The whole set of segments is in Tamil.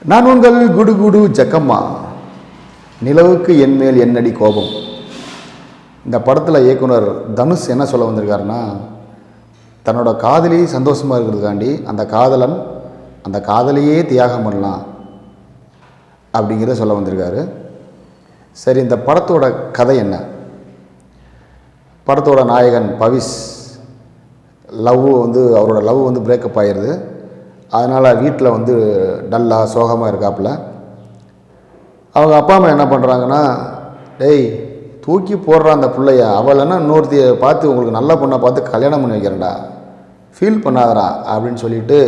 நான் உங்கள் குடு ஜக்கம்மா. நிலவுக்கு என்மேல் என்னடி கோபம். இந்த படத்தில் இயக்குனர் தனுஷ் என்ன சொல்ல வந்திருக்காருன்னா, தன்னோட காதலி சந்தோஷமாக இருக்கிறதுக்காண்டி அந்த காதலையே தியாகம் பண்ணலாம் அப்படிங்கிறத சொல்ல வந்திருக்காரு. சரி, இந்த படத்தோட கதை என்ன? படத்தோட நாயகன் பவிஸ் அவரோட லவ் பிரேக்கப் ஆகிடுது. அதனால் வீட்டில் டல்லாக சோகமாக இருக்காப்புல. அவங்க அப்பா அம்மா என்ன பண்ணுறாங்கன்னா, டேய் தூக்கி போடுற அந்த பிள்ளைய, அவளைன்னா இன்னொருத்தையை பார்த்து உங்களுக்கு நல்ல பொண்ணை பார்த்து கல்யாணம் பண்ணி வைக்கிறேன்டா, ஃபீல் பண்ணாதடா அப்படின்னு சொல்லிவிட்டு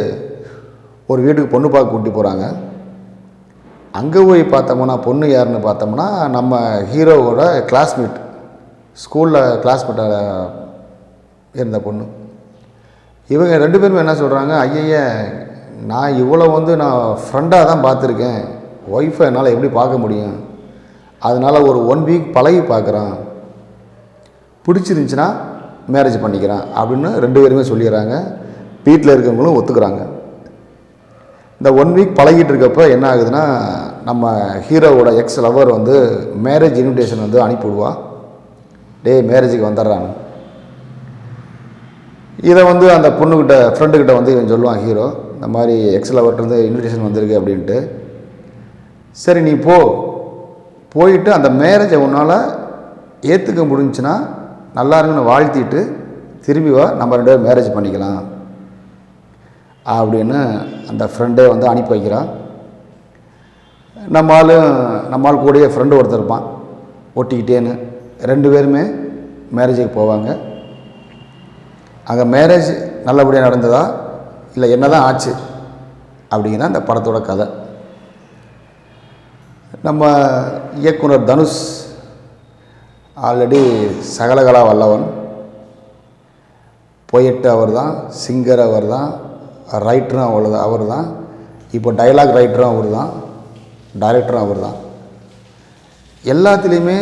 ஒரு வீட்டுக்கு பொண்ணு பார்க்க கூட்டி போகிறாங்க. அங்கே போய் பார்த்தோம்னா பொண்ணு யாருன்னு பார்த்தோம்னா நம்ம ஹீரோவோட கிளாஸ்மேட், ஸ்கூலில் கிளாஸ்மேட்டாக இருந்த பொண்ணு. இவங்க 2 பேருமே என்ன சொல்கிறாங்க, ஐயய்ய நான் இவ்வளோ நான் ஃப்ரெண்டாக தான் பார்த்துருக்கேன், ஒய்ஃபை என்னால் எப்படி பார்க்க முடியும், அதனால் ஒரு 1 வீக் பழகி பார்க்குறான், பிடிச்சிருந்துச்சின்னா மேரேஜ் பண்ணிக்கிறான் அப்படின்னு 2 பேருமே சொல்லிடுறாங்க. வீட்டில் இருக்கவங்களும் ஒத்துக்கிறாங்க. இந்த 1 வீக் பழகிட்டு இருக்கப்போ என்ன ஆகுதுன்னா, நம்ம ஹீரோவோட எக்ஸ் லவர் மேரேஜ் இன்விடேஷன் அனுப்பிவிடுவா. டேய் மேரேஜுக்கு வந்துடுறாங்க. இதை அந்த பொண்ணுக்கிட்ட ஃப்ரெண்டுக்கிட்ட இவன் சொல்லுவான் ஹீரோ, இந்த மாதிரி எக்ஸ் லவர்கிட்ட இன்விடேஷன் வந்திருக்கு அப்படின்ட்டு. சரி நீ போயிட்டு அந்த மேரேஜை உன்னால் ஏற்றுக்க முடிஞ்சுன்னா நல்லா இருக்குன்னு வாழ்த்திட்டு திரும்பி வா, நம்ம 2 பேரும் மேரேஜ் பண்ணிக்கலாம் அப்படின்னு அந்த ஃப்ரெண்டே அனுப்பி வைக்கிறான். நம்மால் கூடயே ஃப்ரெண்டு ஒருத்தர் இருப்பான் ஒட்டிக்கிட்டேன்னு. 2 பேருமே மேரேஜுக்கு போவாங்க. அங்கே மேரேஜ் நல்லபடியாக நடந்ததா இல்லை என்ன தான் ஆச்சு அப்படிங்கிறத அந்த படத்தோட கதை. நம்ம இயக்குனர் தனுஷ் ஆல்ரெடி சகலகலா வல்லவன், பொயட்டு அவர் தான், சிங்கர் அவர் தான், ரைட்டரும் அவர் தான், இப்போ டைலாக் ரைட்டரும் அவர் தான், டைரக்டரும் அவர் தான். எல்லாத்துலேயுமே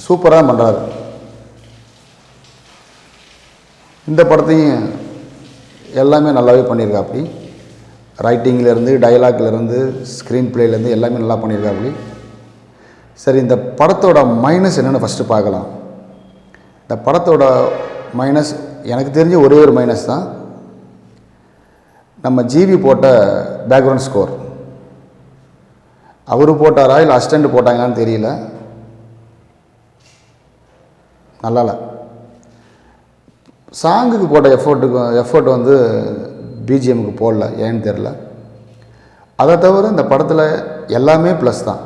சூப்பராக பண்ணுறாரு. இந்த படத்தையும் எல்லாமே நல்லாவே பண்ணியிருக்காப்படி. ரைட்டிங்கிலேருந்து டைலாக்லேருந்து ஸ்க்ரீன் பிளேலேருந்து எல்லாமே நல்லா பண்ணியிருக்காப்படி. சரி, இந்த படத்தோட மைனஸ் என்னென்னு ஃபஸ்ட்டு பார்க்கலாம். இந்த படத்தோட மைனஸ் எனக்கு தெரிஞ்ச ஒரே ஒரு மைனஸ் தான், நம்ம ஜிவி போட்ட பேக்ரவுண்ட் ஸ்கோர். அவர் போட்டாரா இல்லை அசிஸ்டண்ட் போட்டாங்களான்னு தெரியல, நல்லால. சாங்குக்கு போட்ட எஃபோர்ட் பிஜிஎம்முக்கு போடல, ஏன்னு தெரில. அதை தவிர இந்த படத்தில் எல்லாமே ப்ளஸ் தான்.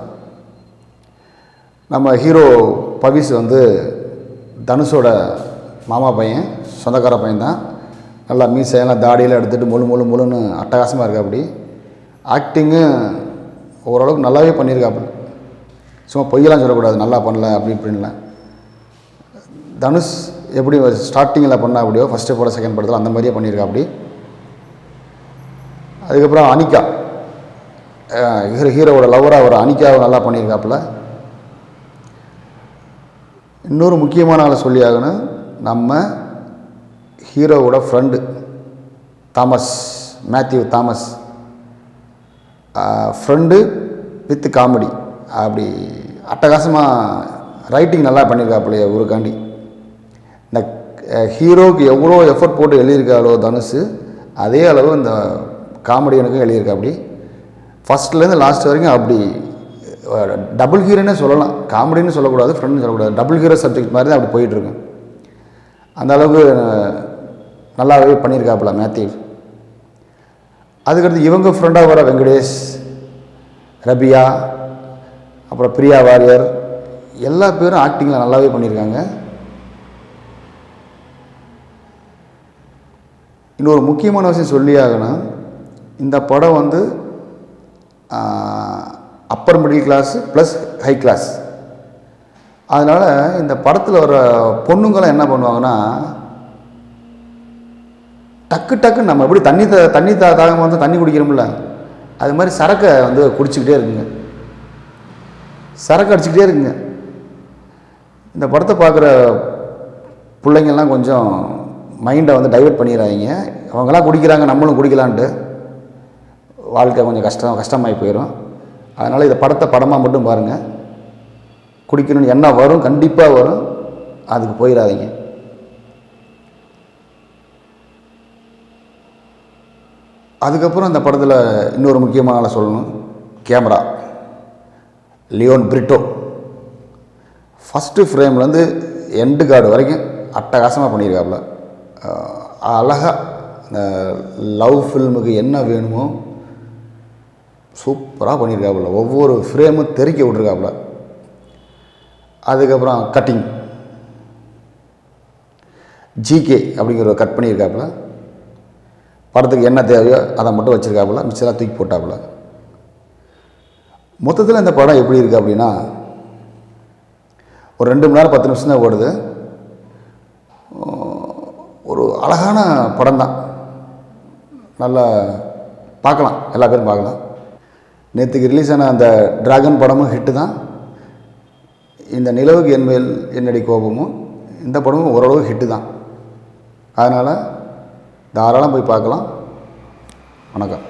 நம்ம ஹீரோ பவிஸ் தனுஷோட மாமா பையன், சொந்தக்கார பையன் தான். நல்லா மீசையெல்லாம் தாடியில் எடுத்துகிட்டு முழுன்னு அட்டகாசமாக இருக்கா. அப்படி ஆக்டிங்கு ஓரளவுக்கு நல்லாவே பண்ணியிருக்காப்புல. சும்மா பொய்யெல்லாம் சொல்லக்கூடாது, நல்லா பண்ணல அப்படி இப்படின்லாம். தனுஷ் எப்படி ஸ்டார்டிங்கில் பண்ணா அப்படியோ ஃபஸ்ட்டு படம் செகண்ட் படத்தில் அந்த மாதிரியே பண்ணியிருக்கா அப்படி. அதுக்கப்புறம் அனிகா, ஹீரோவோட லவராக ஒரு அனிகாவை நல்லா பண்ணியிருக்காப்புல. இன்னொரு முக்கியமான ஆளை சொல்லி ஆகணும், நம்ம ஹீரோவோட friend Matthew Thomas, friend with comedy, அப்படி அட்டகாசமாக ரைட்டிங் நல்லா பண்ணியிருக்காப்புலையே ஊருக்காண்டி. இந்த ஹீரோவுக்கு எவ்வளோ எஃபர்ட் போட்டு எழுதியிருக்காளோ தனுஷ், அதே அளவு இந்த காமெடியனுக்கும் எழுதியிருக்கா. அப்படி ஃபஸ்ட்லேருந்து லாஸ்ட் வரைக்கும் அப்படி டபுள் ஹீரோன்னே சொல்லலாம், காமெடின்னு சொல்லக்கூடாது, ஃப்ரெண்டுன்னு சொல்லக்கூடாது, டபுள் ஹீரோ சப்ஜெக்ட் மாதிரி தான் அப்படி போயிட்டுருக்கு. அந்த அளவுக்கு நல்லாவே பண்ணியிருக்காப்புல மேத்யூ. அதுக்கடுத்து இவங்க ஃப்ரெண்டாக வர வெங்கடேஷ், ரபியா, அப்புறம் பிரியா வாரியர், எல்லா பேரும் ஆக்டிங்கில் நல்லாவே பண்ணியிருக்காங்க. இன்னொரு முக்கியமான விஷயம் சொல்லி ஆகணும், இந்த படம் upper middle class plus high class. அதனால் இந்த படத்தில் வர பொண்ணுங்களாம் என்ன பண்ணுவாங்கன்னா, டக்குன்னு நம்ம எப்படி தண்ணி தாகம் தண்ணி குடிக்கிறோம்ல, அது மாதிரி சரக்கை குடிச்சிக்கிட்டே இருக்குங்க, சரக்கு அடிச்சுக்கிட்டே இருக்குங்க. இந்த படத்தை பார்க்குற பிள்ளைங்கள்லாம் கொஞ்சம் மைண்டை டைவர்ட் பண்ணிடுறாங்க. அவங்களாம் குடிக்கிறாங்க நம்மளும் குடிக்கலான்ட்டு வாழ்க்கை கொஞ்சம் கஷ்டமாகி போயிடும். அதனால் இதை படமாக மட்டும் பாருங்கள். குடிக்கணும்னு எண்ணம் வரும், கண்டிப்பாக வரும், அதுக்கு போயிடாதீங்க. அதுக்கப்புறம் அந்த படத்தில் இன்னொரு முக்கியமான ஆளை சொல்லணும். கேமரா லியோன் பிரிட்டோ. ஃபஸ்ட்டு ஃப்ரேம்லேருந்து எண்டு கார்டு வரைக்கும் அட்டகாசமாக பண்ணியிருக்காப்புல. அழகாக இந்த லவ் ஃபில்முக்கு என்ன வேணுமோ சூப்பராக பண்ணியிருக்காப்புல. ஒவ்வொரு ஃப்ரேமும் தெறிக்க விட்ருக்காப்புல. அதுக்கப்புறம் கட்டிங் ஜிகே அப்படிங்கிற ஒரு கட் பண்ணியிருக்காப்புல. படத்துக்கு என்ன தேவையோ அதை மட்டும் வச்சுருக்காப்புல, மிச்சராக தூக்கி போட்டாப்புல. மொத்தத்தில் இந்த படம் எப்படி இருக்குது அப்படின்னா, ஒரு 2 மணி நேரம் 10 நிமிஷம் தான் ஓடுது. ஒரு அழகான படம் தான், நல்லா பார்க்கலாம், எல்லா பேரும் பார்க்கலாம். நேற்றுக்கு ரிலீஸ் ஆன அந்த டிராகன் படமும் ஹிட்டு தான். இந்த நிலவுக்கு என்மேல் என்னடி கோபமும் இந்த படமும் ஓரளவு ஹிட்டு தான். அதனால் தாராளம் போய் பார்க்கலாம். வணக்கம்.